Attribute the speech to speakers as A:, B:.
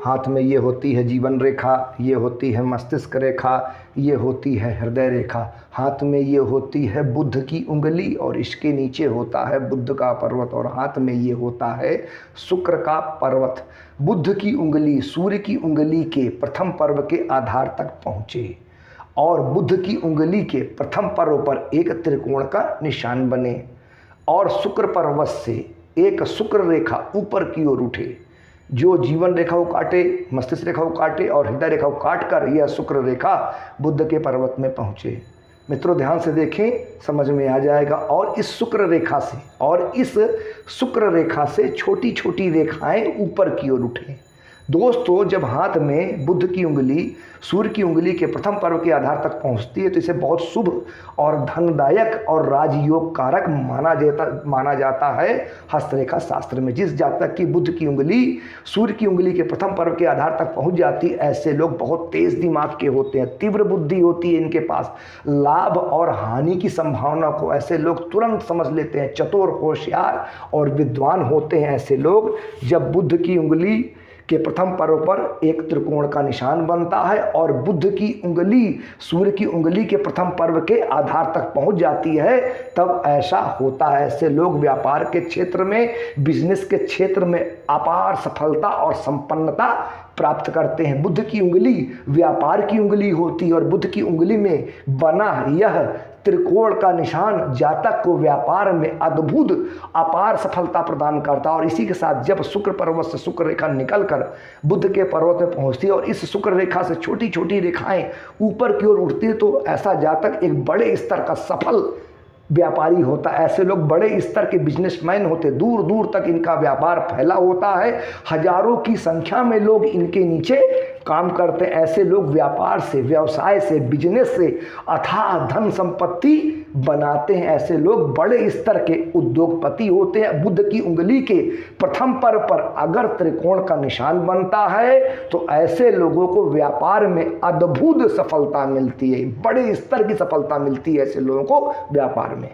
A: हाथ में ये होती है जीवन रेखा, ये होती है मस्तिष्क रेखा, ये होती है हृदय रेखा। हाथ में ये होती है बुध की उंगली और इसके नीचे होता है बुध का पर्वत, और हाथ में ये होता है शुक्र का पर्वत। बुध की उंगली सूर्य की उंगली के प्रथम पर्व के आधार तक पहुँचे और बुध की उंगली के प्रथम पर्व पर एक त्रिकोण का निशान बने और शुक्र पर्वत से एक शुक्र रेखा ऊपर की ओर उठे, जो जीवन रेखा को काटे, मस्तिष्क रेखा को काटे और हृदय रेखा को काट कर यह शुक्र रेखा बुध के पर्वत में पहुँचे। मित्रों ध्यान से देखें, समझ में आ जाएगा। और इस शुक्र रेखा से छोटी छोटी रेखाएं ऊपर की ओर उठें। दोस्तों, जब हाथ में बुध की उंगली सूर्य की उंगली के प्रथम पर्व के आधार तक पहुंचती है तो इसे बहुत शुभ और धनदायक और राजयोग कारक माना जाता है हस्तरेखा शास्त्र में। जिस जातक की बुध की उंगली सूर्य की उंगली के प्रथम पर्व के आधार तक पहुंच जाती है, ऐसे लोग बहुत तेज दिमाग के होते हैं, तीव्र बुद्धि होती है इनके पास, लाभ और हानि की संभावना को ऐसे लोग तुरंत समझ लेते हैं, चतुर, होशियार और विद्वान होते हैं ऐसे लोग। जब बुध की उंगली के प्रथम पर्व पर एक त्रिकोण का निशान बनता है और बुध की उंगली सूर्य की उंगली के प्रथम पर्व के आधार तक पहुंच जाती है, तब ऐसा होता है। ऐसे लोग व्यापार के क्षेत्र में, बिजनेस के क्षेत्र में अपार सफलता और संपन्नता प्राप्त करते हैं। बुध की उंगली व्यापार की उंगली होती है और बुध की उंगली में बना यह त्रिकोण का निशान जातक को व्यापार में अद्भुत अपार सफलता प्रदान करता है। और इसी के साथ जब शुक्र पर्वत से शुक्र रेखा निकलकर बुध के पर्वत में पहुंचती है और इस शुक्र रेखा से छोटी छोटी रेखाएं ऊपर की ओर उठती है, तो ऐसा जातक एक बड़े स्तर का सफल व्यापारी होता है। ऐसे लोग बड़े स्तर के बिजनेसमैन होते, दूर दूर तक इनका व्यापार फैला होता है, हजारों की संख्या में लोग इनके नीचे काम करते हैं। ऐसे लोग व्यापार से, व्यवसाय से, बिजनेस से अथाह धन संपत्ति बनाते हैं। ऐसे लोग बड़े स्तर के उद्योगपति होते हैं। बुध की उंगली के प्रथम पर्व पर अगर त्रिकोण का निशान बनता है तो ऐसे लोगों को व्यापार में अद्भुत सफलता मिलती है, बड़े स्तर की सफलता मिलती है ऐसे लोगों को व्यापार में।